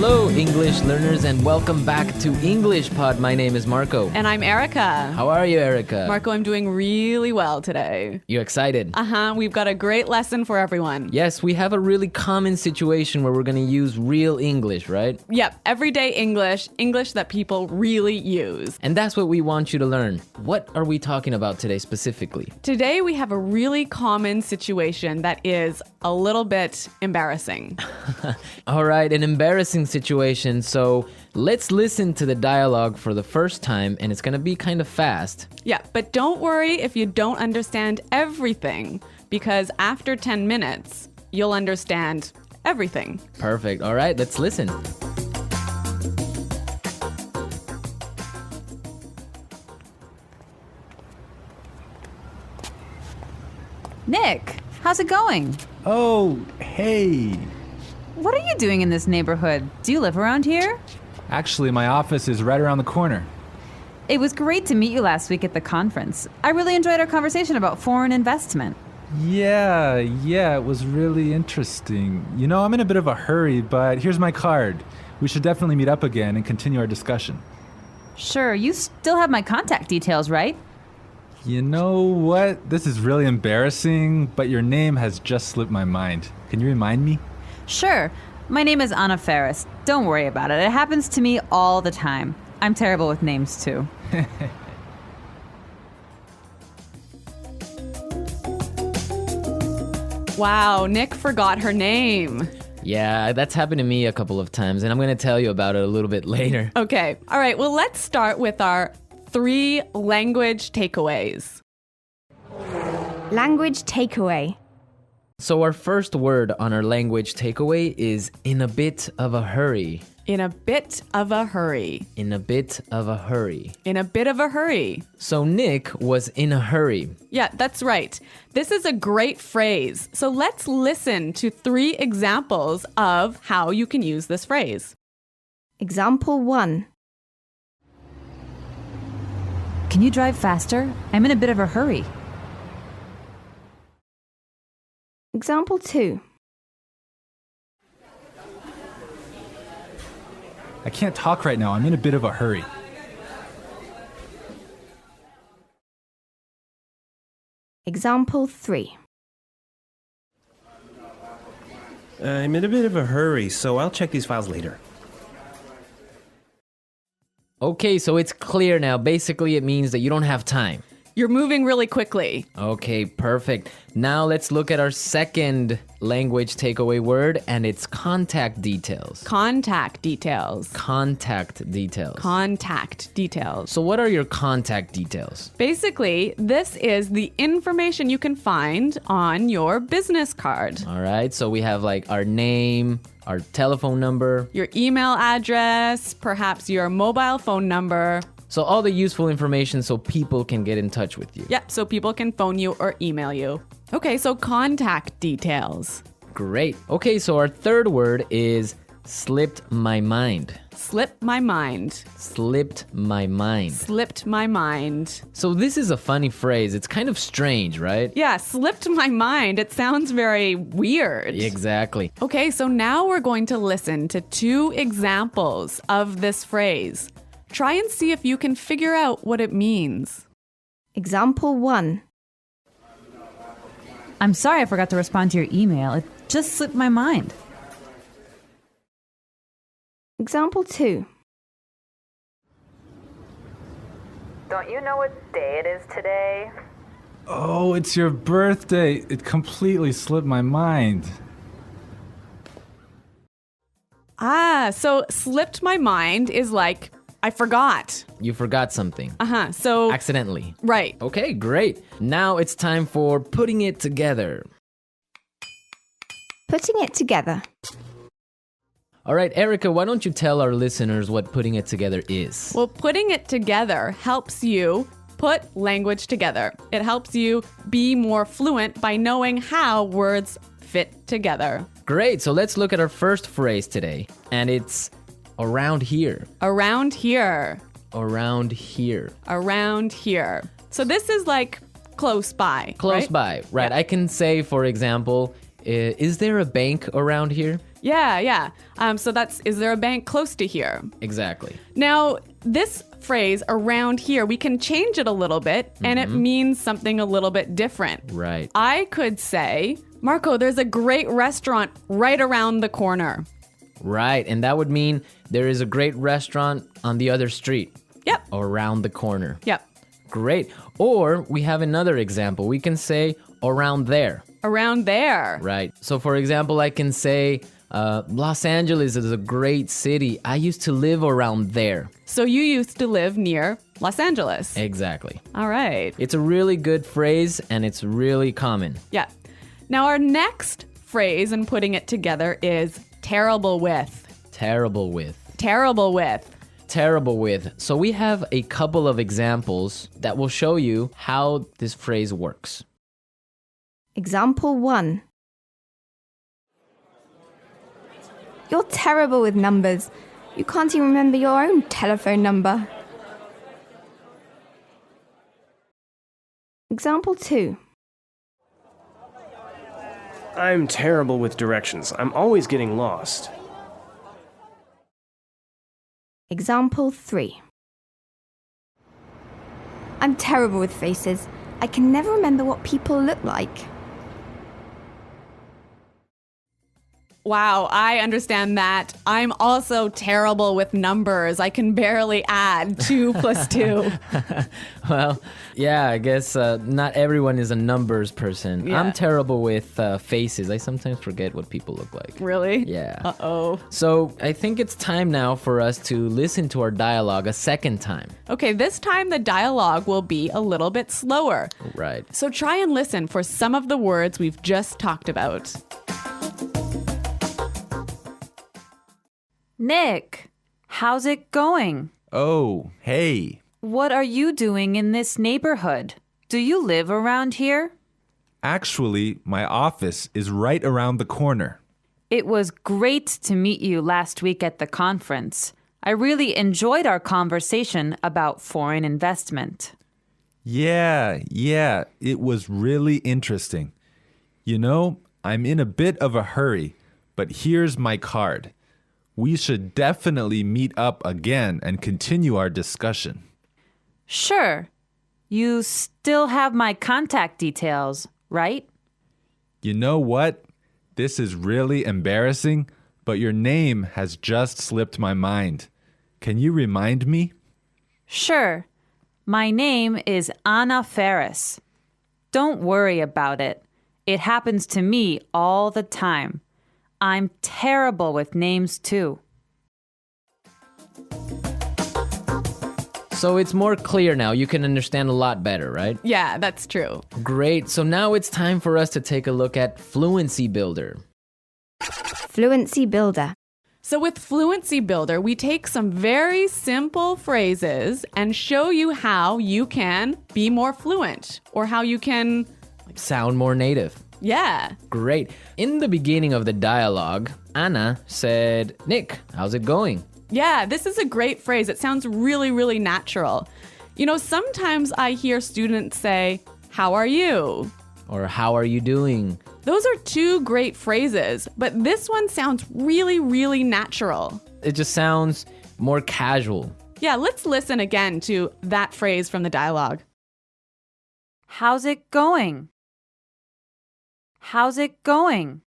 Hello, English learners, and welcome back to English Pod. My name is Marco. And I'm Erica. How are you, Erica? Marco, I'm doing really well today. You excited? We've got a great lesson for everyone. Yes, we have a really common situation where we're going to use real English, right? Yep, everyday English, English that people really use. And that's what we want you to learn. What are we talking about today specifically? Today we have a really common situation that is a little bit embarrassing. All right, an embarrassing situation. So let's listen to the dialogue for the first time, and it's going to be kind of fast. Yeah, but don't worry if you don't understand everything, because after 10 minutes, you'll understand everything. Perfect. All right, let's listen. Nick, how's it going? Oh, hey. What are you doing in this neighborhood? Do you live around here? Actually, my office is right around the corner. It was great to meet you last week at the conference. I really enjoyed our conversation about foreign investment. Yeah, it was really interesting. You know, I'm in a bit of a hurry, but here's my card. We should definitely meet up again and continue our discussion. Sure, you still have my contact details, right? You know what? This is really embarrassing, but your name has just slipped my mind. Can you remind me? Sure. My name is Anna Ferris. Don't worry about it. It happens to me all the time. I'm terrible with names, too. Wow, Nick forgot her name. Yeah, that's happened to me a couple of times, and I'm going to tell you about it a little bit later. Okay, all right, well, let's start with our 3 language takeaways. Language takeaway. So our first word on our language takeaway is in a bit of a hurry. In a bit of a hurry. In a bit of a hurry. In a bit of a hurry. So Nick was in a hurry. Yeah, that's right. This is a great phrase. So let's listen to 3 examples of how you can use this phrase. Example 1. Can you drive faster? I'm in a bit of a hurry. Example 2. I can't talk right now. I'm in a bit of a hurry. Example 3. I'm in a bit of a hurry, so I'll check these files later. Okay, so it's clear now. Basically, it means that you don't have time. You're moving really quickly. Okay, perfect. Now let's look at our second language takeaway word, and it's contact details. Contact details. Contact details. Contact details. So what are your contact details? Basically, this is the information you can find on your business card. All right, so we have like our name, our telephone number. Your email address, perhaps your mobile phone number. So all the useful information so people can get in touch with you. Yep, so people can phone you or email you. Okay, so contact details. Great. Okay, so our third word is slipped my mind. Slipped my mind. Slipped my mind. Slipped my mind. So this is a funny phrase. It's kind of strange, right? Yeah, slipped my mind. It sounds very weird. Exactly. Okay, so now we're going to listen to 2 examples of this phrase. Try and see if you can figure out what it means. Example 1. I'm sorry I forgot to respond to your email. It just slipped my mind. Example 2. Don't you know what day it is today? Oh, it's your birthday. It completely slipped my mind. So slipped my mind is like, I forgot. You forgot something. So, Accidentally. right. Okay, great. Now it's time for putting it together. Putting it together. All right, Erica, why don't you tell our listeners what putting it together is? Well, putting it together helps you put language together. It helps you be more fluent by knowing how words fit together. Great, so let's look at our first phrase today. And it's around here. Around here. Around here. Around here. So this is like close by. Close right? by, right? Yeah. I can say, for example, Is there a bank around here? Yeah. So that's, is there a bank close to here? Exactly. Now, this phrase around here, we can change it a little bit and it means something a little bit different. Right. I could say, Marco, there's a great restaurant right around the corner. Right. And that would mean there is a great restaurant on the other street. Yep. Around the corner. Yep. Great. Or we have another example. We can say around there. Around there. Right. So, for example, I can say Los Angeles is a great city. I used to live around there. So you used to live near Los Angeles. Exactly. All right. It's a really good phrase and it's really common. Yeah. Now, our next phrase and putting it together is terrible with. Terrible with. Terrible with. Terrible with. So we have a couple of examples that will show you how this phrase works. Example 1. You're terrible with numbers. You can't even remember your own telephone number. Example 2. I'm terrible with directions. I'm always getting lost. Example 3. I'm terrible with faces. I can never remember what people look like. Wow, I understand that. I'm also terrible with numbers. I can barely add 2 plus 2. Well, yeah, I guess not everyone is a numbers person. Yeah. I'm terrible with faces. I sometimes forget what people look like. Really? Yeah. Uh-oh. So I think it's time now for us to listen to our dialogue a second time. Okay, this time the dialogue will be a little bit slower. Right. So try and listen for some of the words we've just talked about. Nick, how's it going? Oh, hey. What are you doing in this neighborhood? Do you live around here? Actually, my office is right around the corner. It was great to meet you last week at the conference. I really enjoyed our conversation about foreign investment. Yeah, it was really interesting. You know, I'm in a bit of a hurry, but here's my card. We should definitely meet up again and continue our discussion. Sure. You still have my contact details, right? You know what? This is really embarrassing, but your name has just slipped my mind. Can you remind me? Sure. My name is Anna Ferris. Don't worry about it. It happens to me all the time. I'm terrible with names too. So it's more clear now. You can understand a lot better, right? Yeah, that's true. Great. So now it's time for us to take a look at Fluency Builder. Fluency Builder. So with Fluency Builder, we take some very simple phrases and show you how you can be more fluent or how you can, Sound more native. yeah. Great. In the beginning of the dialogue, Anna said, Nick, how's it going? Yeah, this is a great phrase. It sounds really, really natural. You know, sometimes I hear students say, how are you? Or how are you doing? Those are 2 great phrases, but this one sounds really, really natural. It just sounds more casual. Yeah, let's listen again to that phrase from the dialogue. How's it going? How's it going?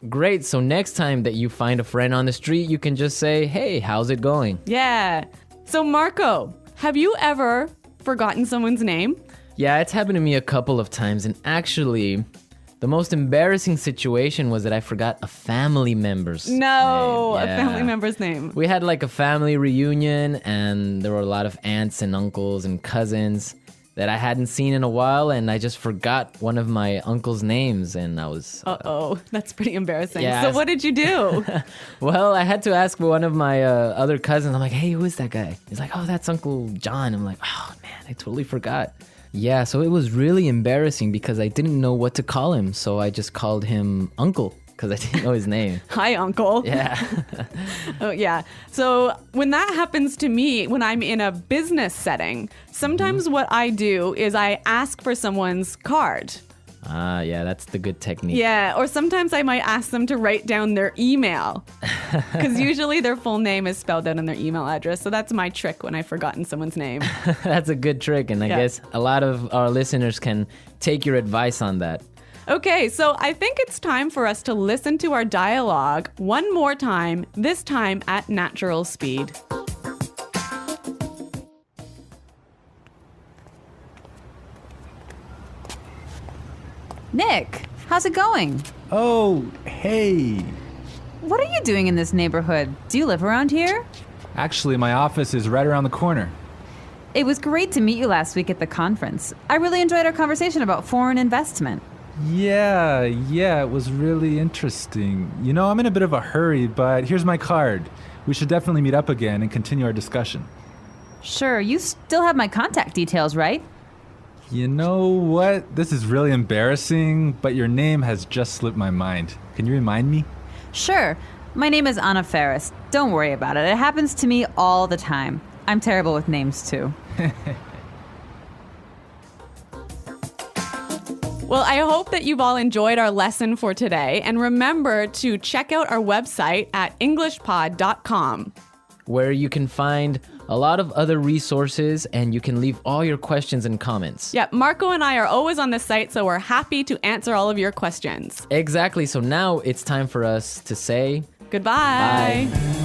Great. So next time that you find a friend on the street, you can just say, hey, how's it going? Yeah. So Marco, have you ever forgotten someone's name? Yeah, it's happened to me a couple of times. And actually, the most embarrassing situation was that I forgot a family member's name. No, a Yeah. family member's name. We had like a family reunion and there were a lot of aunts and uncles and cousins that I hadn't seen in a while, and I just forgot one of my uncle's names, and I was... Uh-oh, that's pretty embarrassing. Yeah, So what did you do? Well, I had to ask one of my other cousins. I'm like, hey, who is that guy? He's like, oh, that's Uncle John. I'm like, oh, man, I totally forgot. Yeah, so it was really embarrassing because I didn't know what to call him, so I just called him Uncle because I didn't know his name. Hi, Uncle. Yeah. Oh, yeah. So when that happens to me, when I'm in a business setting, sometimes what I do is I ask for someone's card. Yeah, that's the good technique. Yeah, or sometimes I might ask them to write down their email because usually their full name is spelled out in their email address. So that's my trick when I've forgotten someone's name. That's a good trick, and I Yeah. guess a lot of our listeners can take your advice on that. Okay, so I think it's time for us to listen to our dialogue one more time, this time at natural speed. Nick, how's it going? Oh, hey. What are you doing in this neighborhood? Do you live around here? Actually, my office is right around the corner. It was great to meet you last week at the conference. I really enjoyed our conversation about foreign investment. Yeah, it was really interesting. You know, I'm in a bit of a hurry, but here's my card. We should definitely meet up again and continue our discussion. Sure, you still have my contact details, right? You know what? This is really embarrassing, but your name has just slipped my mind. Can you remind me? Sure. My name is Anna Ferris. Don't worry about it. It happens to me all the time. I'm terrible with names, too. Well, I hope that you've all enjoyed our lesson for today. And remember to check out our website at englishpod.com. Where you can find a lot of other resources and you can leave all your questions and comments. Yeah, Marco and I are always on the site, so we're happy to answer all of your questions. Exactly. So now it's time for us to say Goodbye. bye.